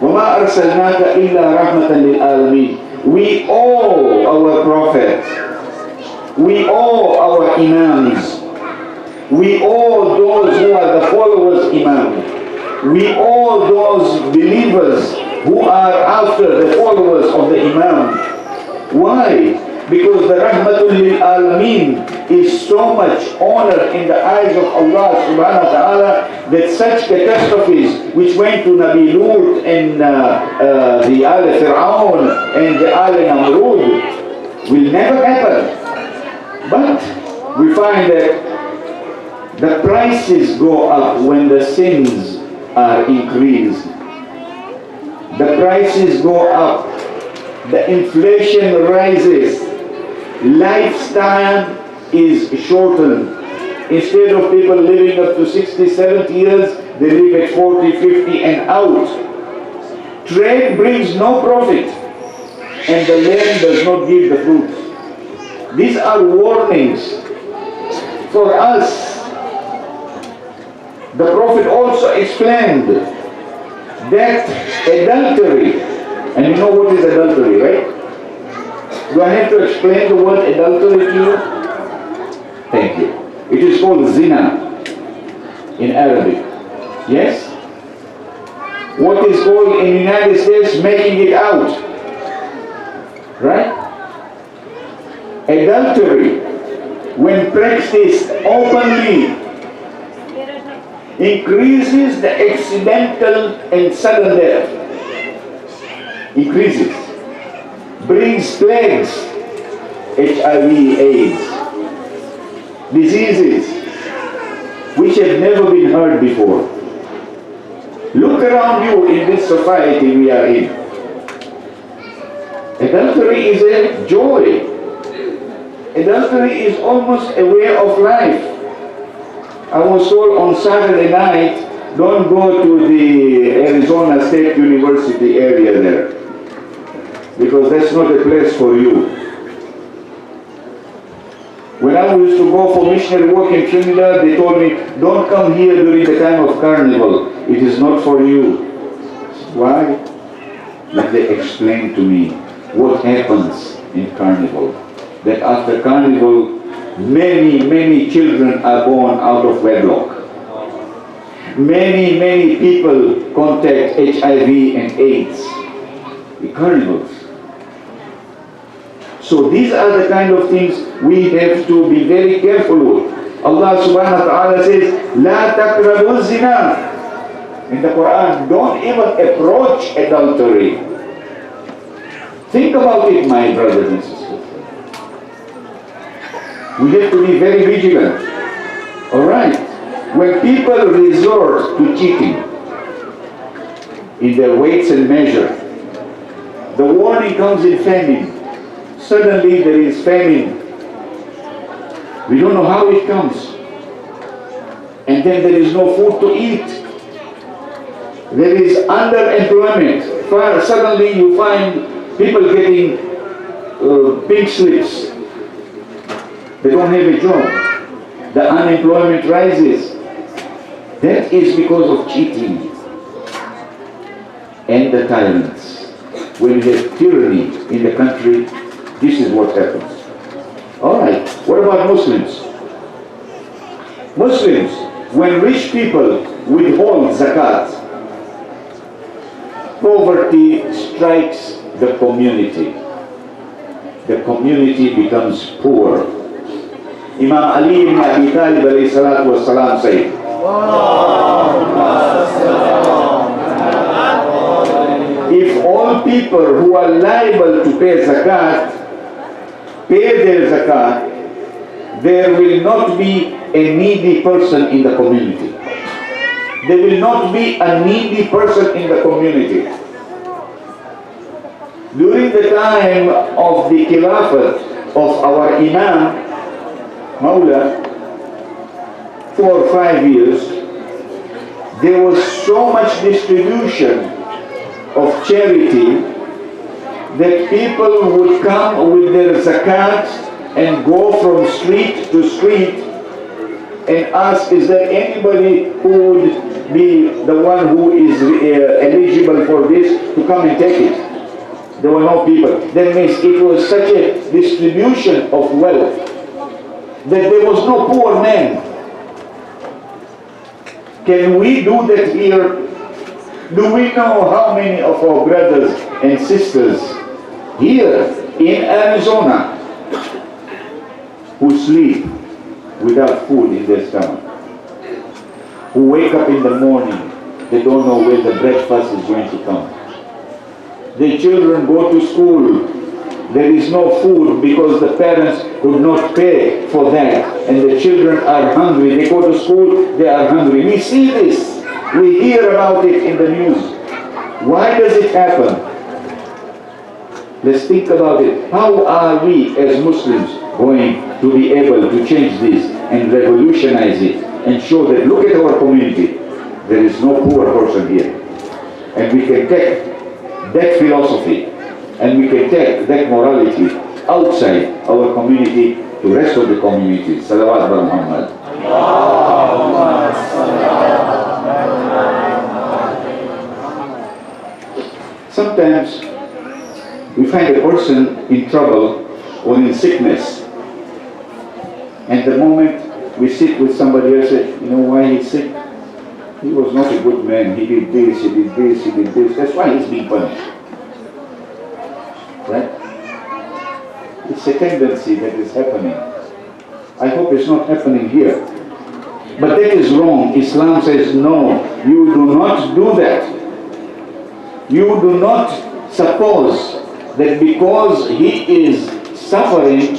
وَمَا أَرْسَلْنَاكَ إِلَّا رَحْمَةً لِلْعَالَمِينَ. We owe our prophets, we owe our imams, we owe those who are the followers imam, we owe those believers who are after the followers of the imam. Why? Because the Rahmatul Lil Alameen is so much honor in the eyes of Allah subhanahu wa ta'ala that such catastrophes which went to Nabi Lut and the Al Fir'aun and the Al Namrud will never happen. But we find that the prices go up when the sins are increased. The prices go up. The inflation rises. Lifespan is shortened. Instead of people living up to 60, 70 years, they live at 40, 50 and out. Trade brings no profit, and the land does not give the fruit. These are warnings for us. The Prophet also explained that adultery, and you know what is adultery, right? Do I have to explain the word adultery to you? Thank you. It is called zina in Arabic. Yes? What is called in the United States making it out. Right? Adultery, when practiced openly, increases the accidental and sudden death. Increases. Brings plagues, HIV, AIDS, diseases which have never been heard before. Look around you in this society we are in. Adultery is a joy. Adultery is almost a way of life. I was told on Saturday night, don't go to the Arizona State University area there, because that's not a place for you. When I used to go for missionary work in Trinidad, they told me, don't come here during the time of carnival. It is not for you. Why? Then they explained to me what happens in carnival. That after carnival, many children are born out of wedlock. Many people contact HIV and AIDS. The carnivals. So these are the kind of things we have to be very careful with. Allah subhanahu wa ta'ala says, La taqrabu zina. In the Quran, don't even approach adultery. Think about it, my brothers and sisters. We have to be very vigilant. Alright? When people resort to cheating in their weights and measure, the warning comes in famine. Suddenly there is famine. We don't know how it comes. And then there is no food to eat. There is underemployment. Suddenly you find people getting pink slips. They don't have a job. The unemployment rises. That is because of cheating and the tyrants. When you have tyranny in the country, this is what happens. Alright, what about Muslims? Muslims, when rich people withhold zakat, poverty strikes the community. The community becomes poor. Imam Ali ibn Abi Talib alayhi salatu was salam said, if all people who are liable to pay zakat pay their zakat, there will not be a needy person in the community. There will not be a needy person in the community. During the time of the Khilafat of our Imam, Maulana, 4 or 5 years, there was so much distribution of charity that people would come with their zakat and go from street to street and ask, is there anybody who would be the one who is eligible responsible for this to come and take it. There were no people. That means it was such a distribution of wealth that there was no poor man. Can we do that here? Do we know how many of our brothers and sisters here in Arizona who sleep without food in their stomach? Who wake up in the morning, they don't know where the breakfast is going to come. The children go to school, there is no food because the parents could not pay for that, and the children are hungry. They go to school, they are hungry. We see this, we hear about it in the news. Why does it happen? Let's think about it. How are we as Muslims going to be able to change this and revolutionize it and show that, look at our community, there is no poor person here. And we can take that philosophy and we can take that morality outside our community to the rest of the community. Salawat ala Muhammad. Sometimes we find a person in trouble or in sickness, and the moment we sit with somebody else, you know why he's sick? He was not a good man. He did this, he did this, he did this. That's why he's being punished. Right? It's a tendency that is happening. I hope it's not happening here. But that is wrong. Islam says, no, you do not do that. You do not suppose that because he is suffering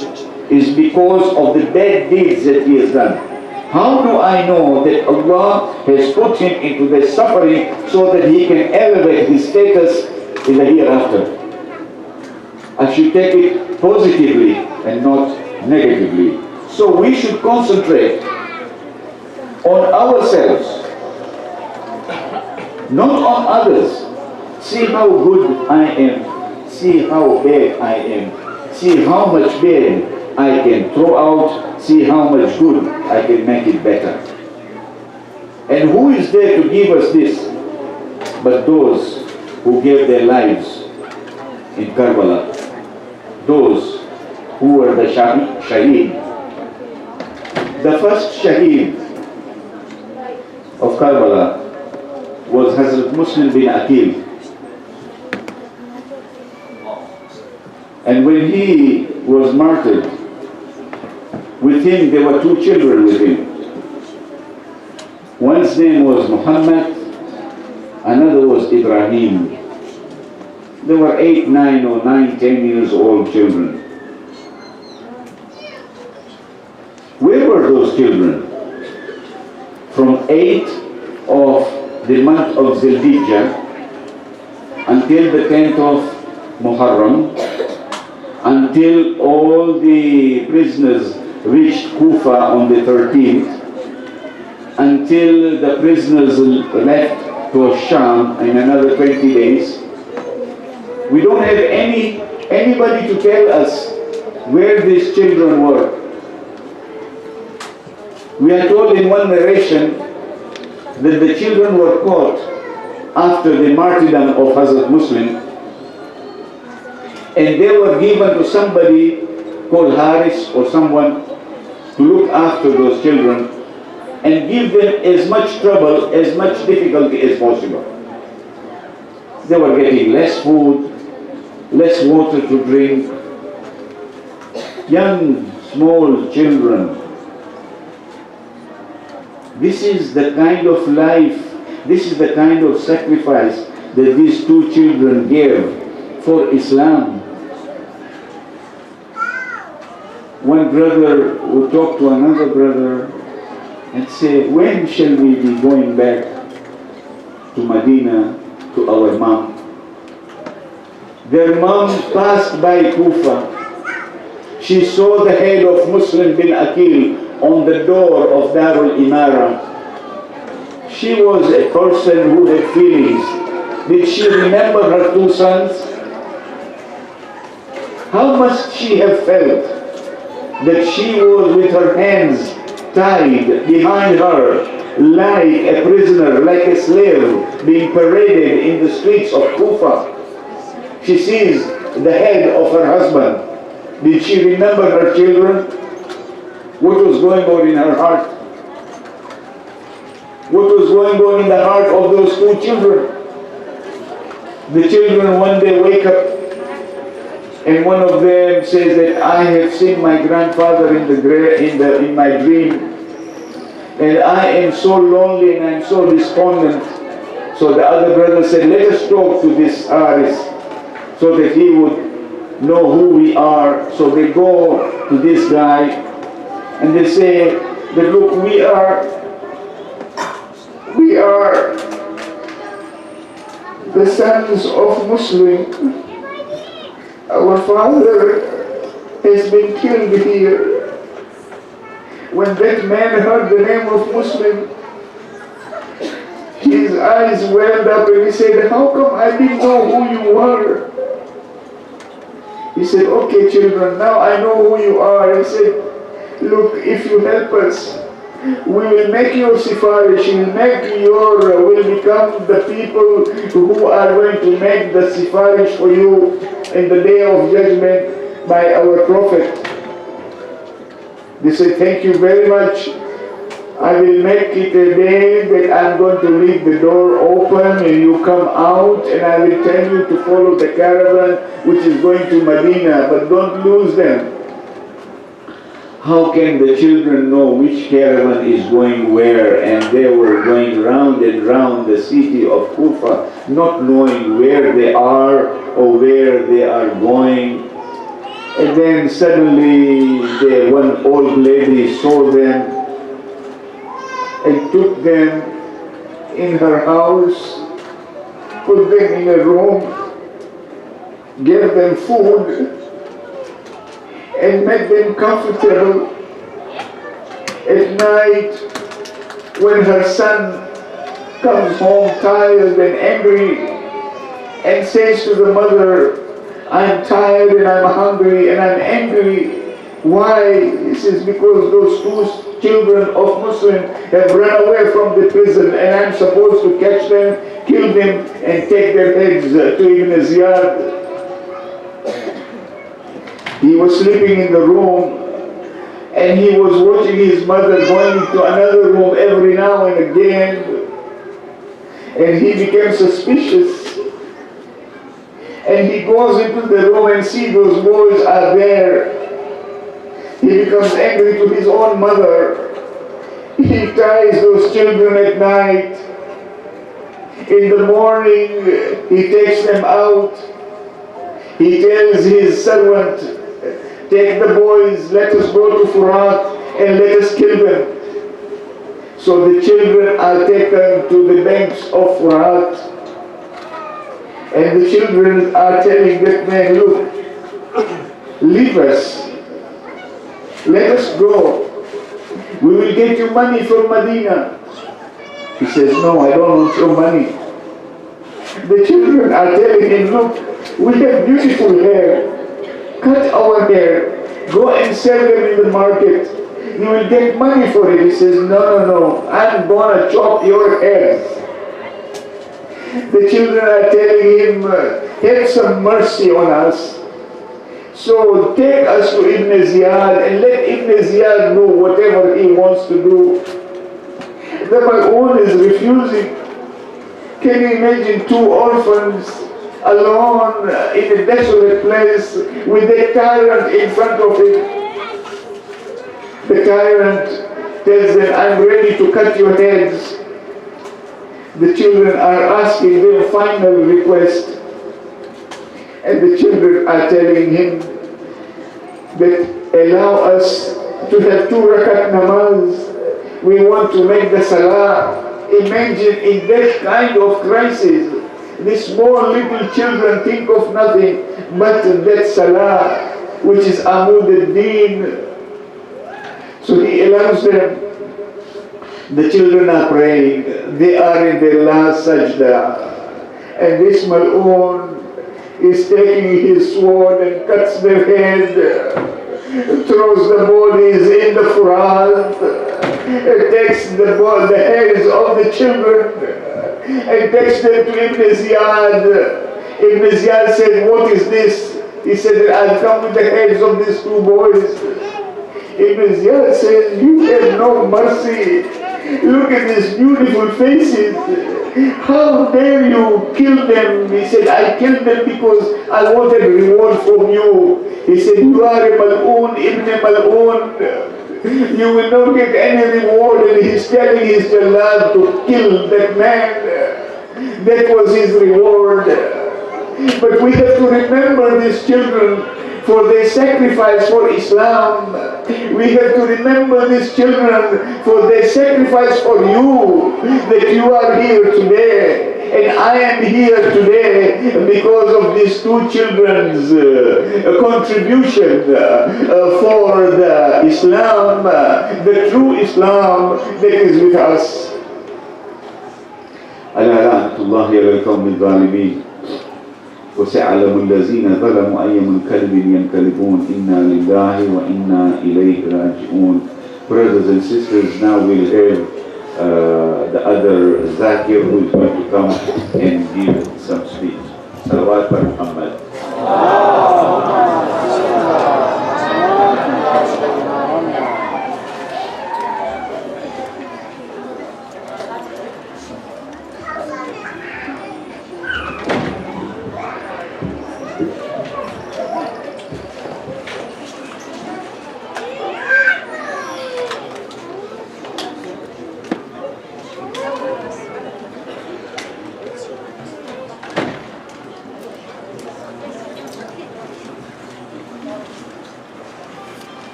is because of the bad deeds that he has done. How do I know that Allah has put him into the suffering so that he can elevate his status in the hereafter? I should take it positively and not negatively. So we should concentrate on ourselves, not on others. See how good I am. See how bad I am. See how much bad I can throw out. See how much good I can make it better. And who is there to give us this but those who gave their lives in Kermalli? Those who were the shaheed. The first shaheed of Kermalli was Hazrat Muslim bin Aqil. And when he was martyred, with him there were two children with him. One's name was Muhammad, another was Ibrahim. They were 8, 9 or 9, 10 years old children. Where were those children? From 8 of the month of Zilhijjah until the 10th of Muharram, until all the prisoners reached Kufa on the 13th, until the prisoners left to Sham in another 20 days. We don't have anybody to tell us where these children were. We are told in one narration that the children were caught after the martyrdom of Hazrat Muslim, and they were given to somebody called Haris or someone to look after those children and give them as much trouble, as much difficulty as possible. They were getting less food, less water to drink. Young, small children. This is the kind of life, this is the kind of sacrifice that these two children gave for Islam. One brother would talk to another brother and say, when shall we be going back to Medina, to our mom? Their mom passed by Kufa. She saw the head of Muslim bin Aqil on the door of Darul Imara. She was a person who had feelings. Did she remember her two sons? How must she have felt that she was with her hands tied behind her like a prisoner, like a slave, being paraded in the streets of Kufa. She sees the head of her husband. Did she remember her children? What was going on in her heart? What was going on in the heart of those two children? The children one day wake up and one of them says that I have seen my grandfather in my dream, and I am so lonely and I am so despondent. So the other brother said, let us talk to this Aris so that he would know who we are. So they go to this guy and they say that look, we are the sons of Muslim. Our father has been killed here. When that man heard the name of Muslim, his eyes welled up and he said, how come I didn't know who you were? He said, okay children, now I know who you are. He said, look, if you help us, we will make your sifarish, we'll become the people who are going to make the sifarish for you in the day of judgment by our Prophet. They said, thank you very much. I will make it a day that I'm going to leave the door open and you come out and I will tell you to follow the caravan which is going to Medina, but don't lose them. How can the children know which caravan is going where? And they were going round and round the city of Kufa, not knowing where they are or where they are going. And then suddenly one old lady saw them and took them in her house, put them in a room, gave them food, and make them comfortable. At night, when her son comes home tired and angry and says to the mother, I'm tired and I'm hungry and I'm angry. Why? He says, because those two children of Muslims have run away from the prison and I'm supposed to catch them, kill them and take their heads to Ibn Ziyad. He was sleeping in the room and he was watching his mother going into another room every now and again, and he became suspicious and he goes into the room and sees those boys are there. He becomes angry to his own mother. He ties those children at night. In the morning he takes them out. He tells his servant, take the boys, let us go to Furat and let us kill them. So the children are taken to the banks of Furat. And the children are telling that man, look, leave us. Let us go. We will get you money from Medina. He says, no, I don't want your money. The children are telling him, look, we have beautiful hair. Cut our hair. Go and sell them in the market. You will get money for it. He says, no, I'm going to chop your head. The children are telling him, have some mercy on us. So take us to Ibn Ziyad and let Ibn Ziyad do whatever he wants to do. The Maulana is refusing. Can you imagine two orphans alone in a desolate place with a tyrant in front of him? The tyrant tells them, I'm ready to cut your heads. The children are asking their final request. And the children are telling him that allow us to have 2 rakat namaz. We want to make the salah. Imagine in that kind of crisis, these small little children think of nothing but that salah, which is Amud al-Din. So he allows them. The children are praying. They are in their last sajda. And this Mal'oon is taking his sword and cuts their head, throws the bodies in the Furat. takes the heads of the children and takes them to Ibn Ziyad. Ibn Ziyad said, what is this? He said, I've come with the heads of these two boys. Ibn Ziyad said, you have no mercy. Look at these beautiful faces. How dare you kill them? He said, I killed them because I wanted reward from you. He said, you are a Mal'oon, Ibn Mal'oon. You will not get any reward. And he's telling his Jalad to kill that man. That was his reward. But we have to remember these children for their sacrifice for Islam. We have to remember these children for their sacrifice for you, that you are here today. And I am here today because of these two children's contribution for the Islam, the true Islam that is with us. ألا لعنة الله على القوم الظالمين وسيعلم الذين ظلموا أي منقلب ينقلبون إنا لله وإنا إليه راجعون. Brothers and sisters, now we'll have the other Zakir who is going to come and give some speech. Salawat par Muhammad.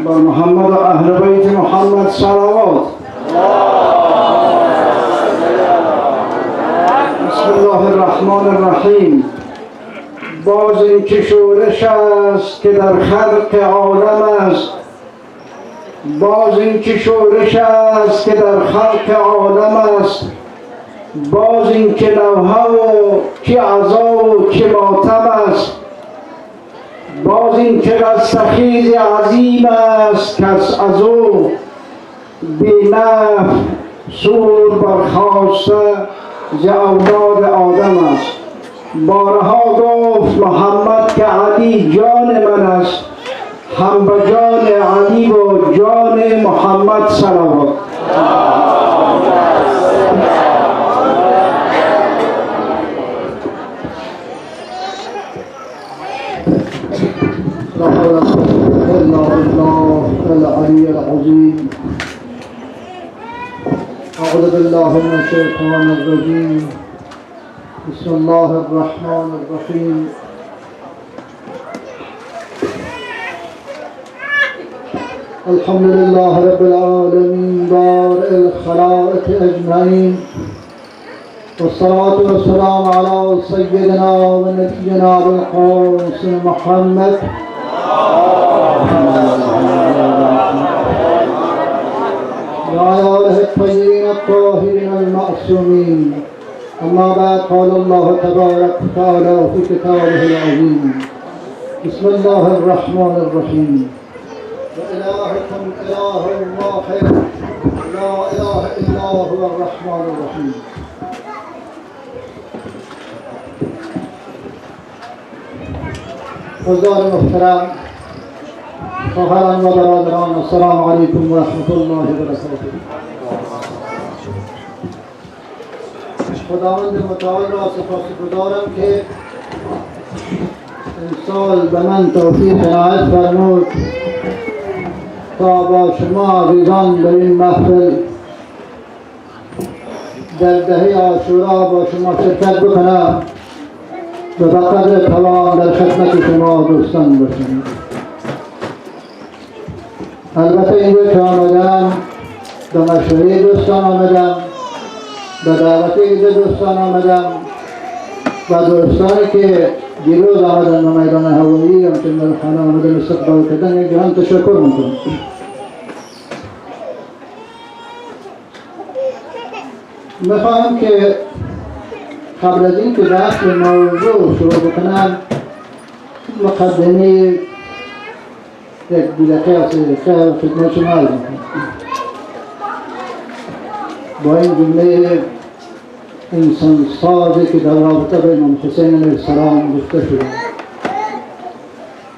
محمد أهل بيت محمد صلوات. بسم الله الرحمن الرحیم. باز این که شورش است که در خلق عالم است، باز این که شورش است که در خلق عالم است، باز این که نوحه و که عزا و که ماتم است، باز این که رستخیز عظیم است کس از او بی نفع سور برخاسته ز اولاد آدم است. بارها گفت محمد که علی جان من است، هم به جان علی و جان محمد صلوات. لا حول ولا قوة إلا بالله العلي العظيم. أعوذ بالله من الشيطان الرجيم. بسم الله الرحمن الرحيم. الحمد لله رب العالمين بارئ الخلائق أجمعين، والصلاة والسلام على سيدنا ونبينا بالقاسم محمد وعلى آله الطيبين الطاهرين المعصومين. أما بعد، قال الله تبارك وتعالى في كتابه العظيم: بسم الله الرحمن الرحيم. وإلهكم إله واحد لا إله إلا هو الرحمن الرحيم. حضار محترم، خواهران و برادران، السلام علیکم و رحمت الله و برکاته. خداوند متعال را سپاسگزارم که امسال به من توفیق عنایت فرمود تا با شما عزیزان در این محفل در دهه عاشورا با شما شرکت بکنم و به قدر توان در خدمت شما دوستان باشم. البته اینجا که آمدم به مشوره دوستان آمدم، به دعوت اینجا دوستان آمدم و دوستانی که دیروز آمدن به میدان هوایی همچنین در خانه آمدن استقبال کردن یک جهان تشکر میکنم. میخواهم که قبل از این که بحث موضوع شروع بکنم مقدمه یک دقیقه از خدمت شما عرض میکنم. با این جمله انسان سازی که در رابطه با امام حسین علیه السلام گفته شده: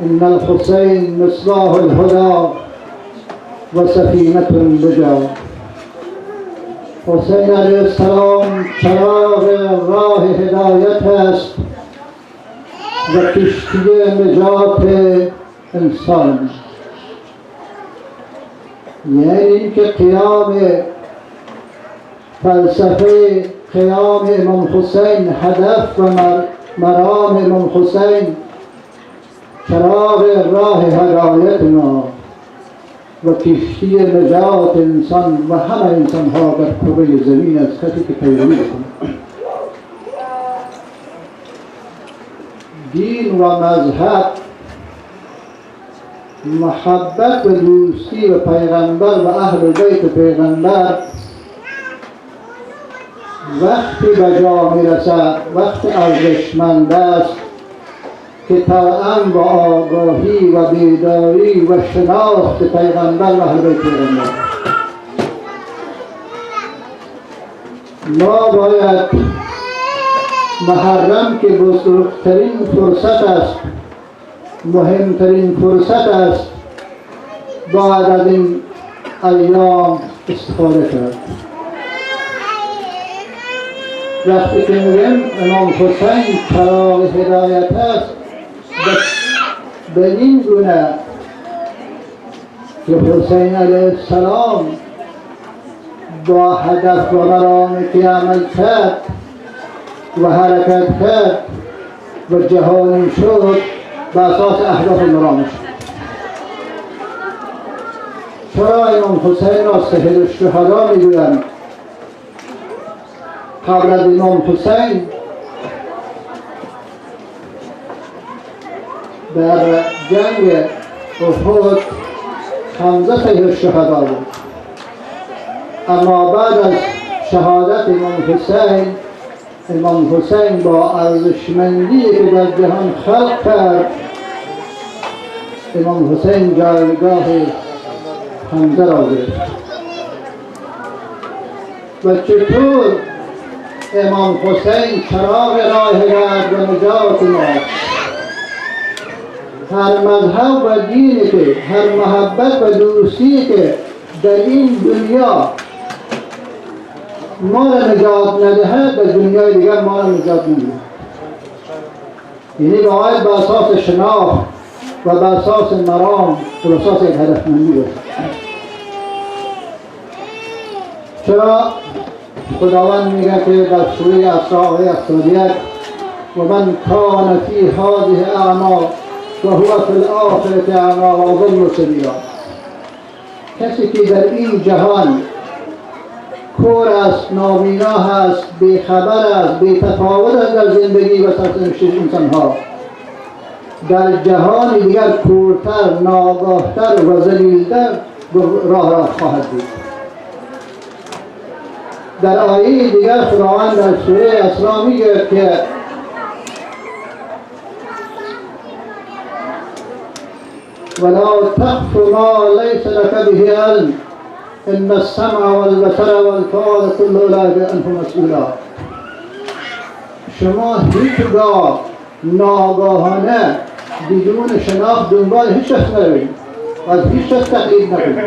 ان الحسین مصباح الهدی و سفینة النجا. حسین علیه السلام چراغ راه هدایت است و کشتی نجات انسان. یعنی اینکه قیام فلسفه قیام امام حسین، هدف و مرام امام حسین چراغ راه هدایت ما و کشتی نجات انسان و همه انسان ها در کره زمین از کسی که پیروی کنند. دین و مذهب، محبت و دوستی و پیغمبر و اهل بیت پیغمبر وقتی به جا میرسد، وقتی ارزشمند است که طبعاً با آگاهی و بیداری و شناخت پیغمبر و اهل بیت پیغمبر ما باید محرم که بزرگترین فرصت است، مهمترین فرصت است، باید از این ایام استفاده کرد. وقتی که میگم امام حسین چراغ هدایت است، به این گونه که حسین علیه السلام با هدف و مرامی که عمل کرد و حرکت کرد و جهانی شد به اساس اهداف مرامش. چرا امام حسین را سید الشهدا میگویند؟ قبل از امام حسین در جنگ احد 15 سید الشهدا بود، اما بعد از شهادت امام حسین با ارزشمندی که در جهان خلق کرد، امام حسین جایگاه حمزه را گرفت. و چطور امام حسین چراغ راه هدایت و نجات ماست. هر مذهب و دینی که، هر محبت و دوستی که در این دنیا ما را نجات ندهد، در دنیای دیگر ما را نجات نمیده. یعنی باید به اساس شناخت و به اساس مرام و به اساس یک هدفمندی باشه. چرا خداوند میگه که در سوره اسراء آیه 71: و من کان فی هذه اعمی و هو فی الاخرة اعمی و اضل سبیلا. کسی که در این جهان کور است، نابینا هست، بیخبر است، بی‌تفاوت است در زندگی و سرنوشت انسان ها، در جهان دیگر کورتر، ناگاهتر و ذلیلتر راه خواهد بود. در آیه دیگر خداوند در سوره اسراء میگه که ولا تخف ما ليس لك به علم ان السمع والبصر والفؤاد كل اولئک عنه مسئولا. شما هیچگاه ناگاهانه بدون شناخت دنبال هیچ شخص نروید، از هیچ شخص تقلید نکنید.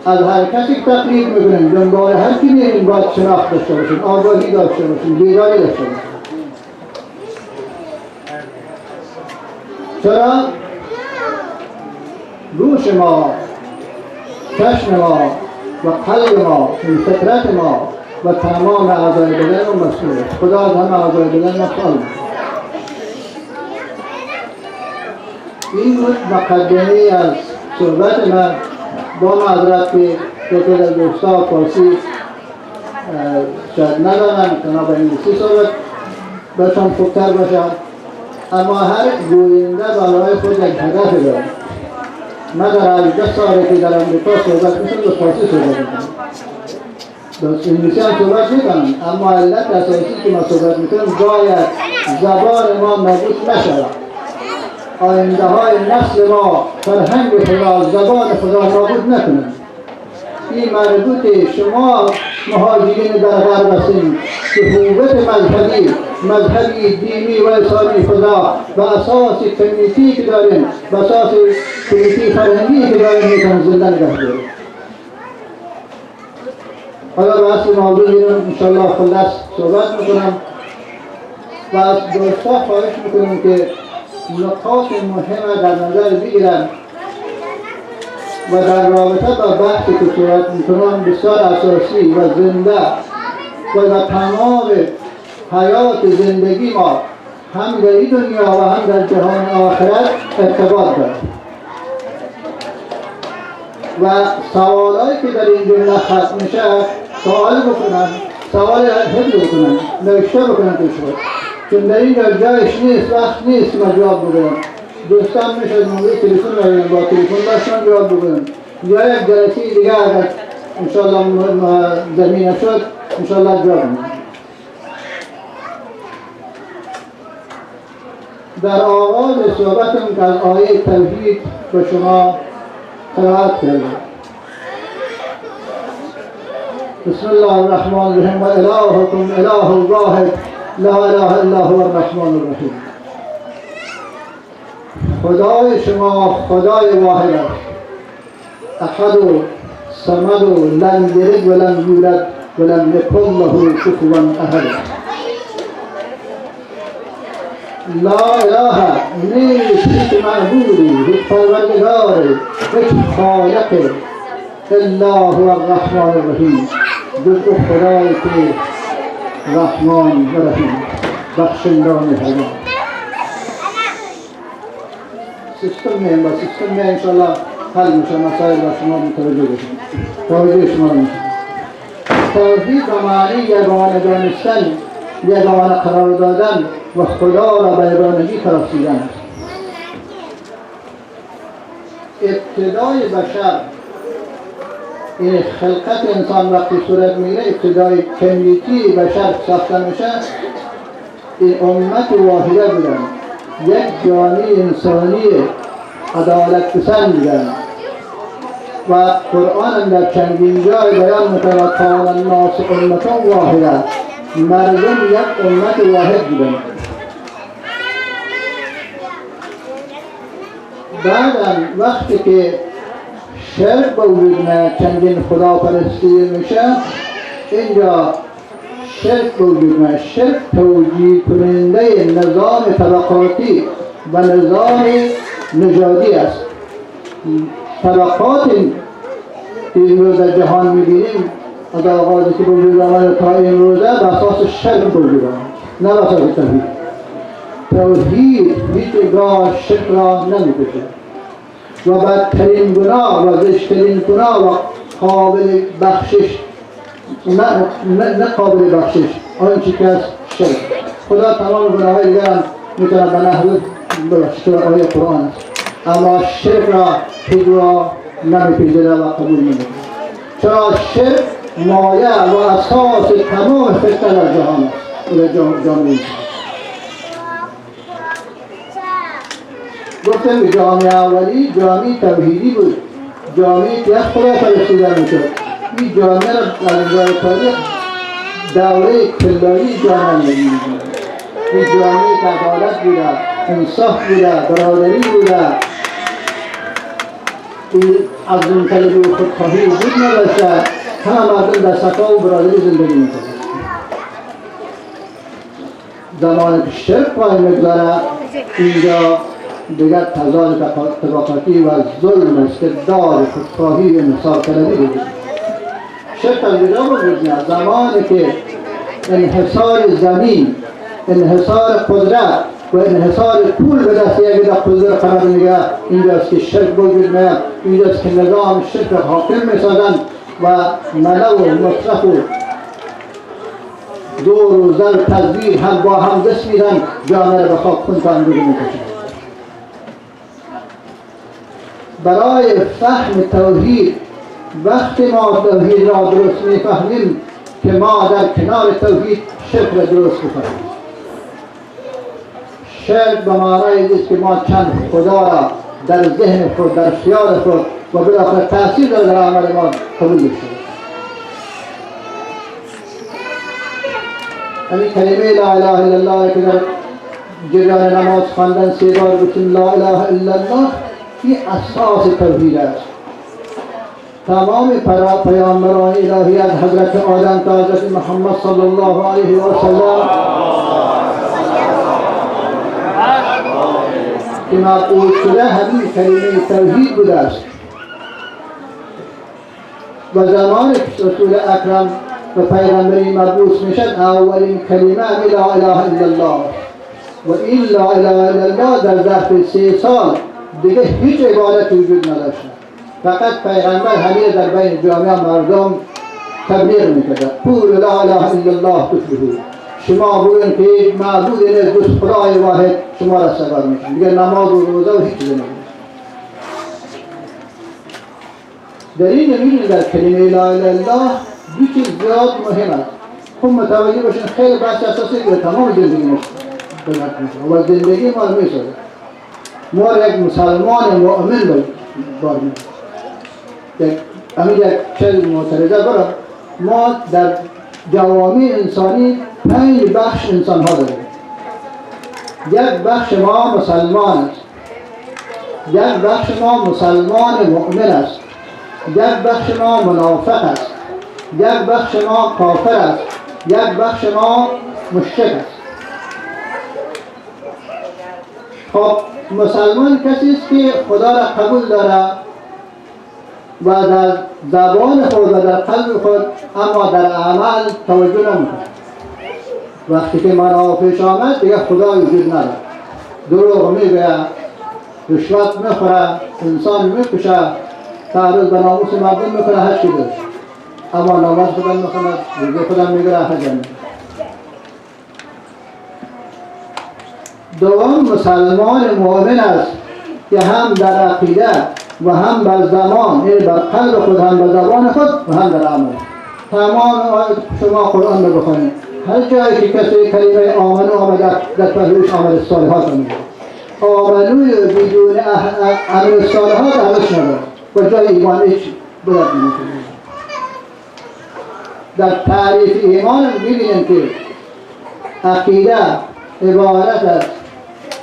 از هر کسی تقلید میکنید، دنبال هر کی میرین باید شناخت داشته باشین، آگاهی داشته باشین، بیداری داشته باشین. چرا؟ گوش ما، چشم ما و قلب ما، فطرت ما و تمام اعضای بدن و مسئول است. خدا از همه اعضای بدن مسئول. این مقدمه از صحبت من با معذرت که یکی از دوستان فارسی شاید ندارن، تنها به انگلیسی صحبت بهشان خوبتر باشد. اما هر گوینده برای خود یک هدف دارد. من در 18 ساله که در امریکا صحبت میکنم به فارسی صحبت میکنم. درست انگلیسی هم صحبت میکنم، اما علت اساسی که من صحبت میکنم باید زبان ما نابود نشود. آینده های نسل ما فرهنگ خدا، زبان خدا نابود نکنند. این مربوط شما مهاجرین در غرب هستید که هویت مذهبی دینی و انسانی خدا به اساس کمیتی که داریم، به اساس کمیتی فرهنگی که داریم میتونن زنده نگه داریم. حالا به اصل موضوع اینو انشاءالله خلاص صحبت میکنم و از دوستا خواهش میکنم که نکات مهم در نظر بگیرن و در رابطه با بحثی که صورت میکنم بسیار اساسی و زنده و در تمام حیات زندگی ما هم در این دنیا و هم در جهان آخرت ارتباط دارد و سوالایی که در این جمله خط میشه سوال بکنن، سوال حفظ بکنن، نوشته بکنن توش، چون در این جایش نیست، وقت نیست ما جواب بکنم. دوستان میشه موضوع تلفن بگیرن، با تلفن داشتن جواب بکنن یا یک جلسه دیگه اگر انشاءالله زمینه شد انشاءالله جواب میکنم. در آغاز صحبتم که از آیه توحید به شما قرائت کردم. بسم الله الرحمن الرحیم و الهکم اله واحد لا اله الا هو الرحمن الرحیم. خدای شما خدای واحد است، احد و صمد و لم یلد و لم یولد و لم یکن له کفوا احد. لا اله نیست هیچ معبودی، هیچ پروردگاری، هیچ خالقی الا هو الرحمن الرحیم، جز خدایی که رحمان و رحیم، بخشنده و مهربان. سیستم انشاءالله حل میشه مسائل و شما متوجه بشید. توجه شما میشه. توحید به معنی یگانه دانستن، یگانه قرار دادن و خدا را به یگانگی پرستیدن. ابتدای بشر، این خلقت انسان وقتی صورت میگیره، ابتدای کمیتی بشر ساخته میشه، این امت واحده بودن، یک جامعه انسانی عدالت پسند بودن و قرآن در چندین جای بیان میکنه کان الناس امة واحده، مردم یک امت واحد بودن. بعدا وقتی که شرک به وجود میاد، چندین خدا پرستی میشه، اینجا شرک به وجود میاد. شرک توجیه کننده نظام طبقاتی و نظام نژادی است. طبقات امروز در جهان میبینیم از آغازی که به وجود آمده تا امروزه به اساس شرک به وجود آمده، نه به اساس توحید. توحید هیچگاه شرک را نمیکشه و بدترین گناه و زشترین گناه و قابل بخشش نه قابل بخشش آنچه که از شرک. خدا تمام گناه‌های دیگر هم میتونه به نحو ببخشید آیه قرآن است، اما شرک را هیچ را نمیپذیره و قبول نمیکنه، چرا شرک مایه و اساس تمام فتنه در جهان است و در جامعه. گفتم که جامعه اولی جامعه توحیدی بود، جامعه که یک خدا پرستیده میشد. این جامعه را در انگار تاریخ دوره کلایی جامعه می‌دونیم. این جامعه که عدالت بوده، انصاف بوده، برادری بوده، این از اون طلبی و خودخواهی وجود نداشته، همه مردم در صفا و برادری زندگی می‌کنند. زمانی که شرک پای می‌گذاره، اینجا دیگر تضاد طبقاتی و ظلم، استبداد، خودخواهی و انحصار طلبی وجود. شرک از کجا وجود میاد؟ زمانی که انحصار زمین، انحصار قدرت و انحصار پول به دست یک قدرت قرار میگیره، اینجاست که شرک وجود میاد. اینجاست که نظام شرک حاکم میسازند و ملو و مصرف و دور و زر و تزویر هم با هم دست میدن، جامعه را به خواب خون تا اندوزه میکشن. برای فهم توحید، وقتی ما توحید را درست میفهمیم که ما در کنار توحید شرک را درست بکنیم. شرک به معنای است که ما چند خدا را در ذهن خود، در خیال خود و بالاخره تاثیر داره در عمل ما قبول شده. همین کلمه لا اله الا الله که در جریان نماز خواندن 3 بار بگیم لا اله الا الله، این اساس توحید است. تمام پیامبران الهی از حضرت آدم تا حضرت محمد صلی الله علیه و سلم که مبعوث شده همین کلمه توحید بوده است. و زمانی که رسول اکرم و پیغمبری مبعوث میشد، اولین کلمه لا اله الا الله و این لا اله الا الله در ظرف 3 سال دیگه هیچ عبادت وجود نداشت. فقط پیغمبر همین در بین جامعه مردم تبلیغ میکرد. قول لا اله الا الله تفلحون. شما بگویید که یک معبود نیست جز خدای واحد، شما را سوار میکنید. دیگه نماز و روزه و هیچ چیزی نمی‌کنید. در این می‌بینید در کلمه لا اله الا الله دو چیز زیاد مهم است. خب متوجه باشین خیلی بحث اساسی که تمام زندگی میشه و زندگی ما میشه. ما یک مسلمان مؤمن باید همین یک چیز معترضه برای ما در جوامع انسانی 5 بخش انسان ها داریم. یک بخش ما مسلمان است، یک بخش ما مسلمان مؤمن است، یک بخش ما منافق است، یک بخش ما کافر است، یک بخش ما مشرک است. خب مسلمان کسی است که خدا را قبول داره و در زبان خود و در قلب خود، اما در عمل توجه نمیکنه. وقتی که منافع پیش آمد دیگه خدا وجود نداره. دروغ میگه، رشوت میخوره، انسان میکشه، تعرض به ناموس مردم میکنه، هر چی داشت. اما نماز خدا میخونه، روزه خدا میگیره، حج میکنه. دوم مسلمان مؤمن است که هم در عقیده و هم بر زمان، یعنی بر قلب خود، هم بر زبان خود و هم در عمل. تمام شما قرآن رو بخونید، هر جایی که کسی کلمه آمنو آمده در پهلوش عمل صالحات میده. آمنوی بدون عمل صالحات عملش نداره و جای ایمان هیچ بلد نمیکنه. در تعریف ایمان ببینیم که عقیده عبارت است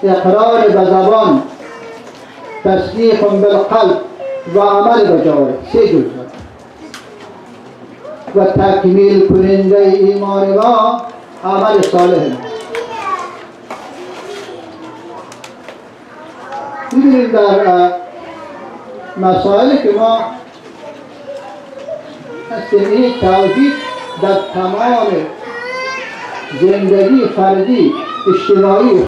اقرار به زبان، تصدیق بالقلب و عمل به جوارح. 3 جزء و تکمیل کننده ایمان ما عمل صالح. ببینید در مسائل که ما هستیم، توحید در تمام زندگی فردی اجتماعی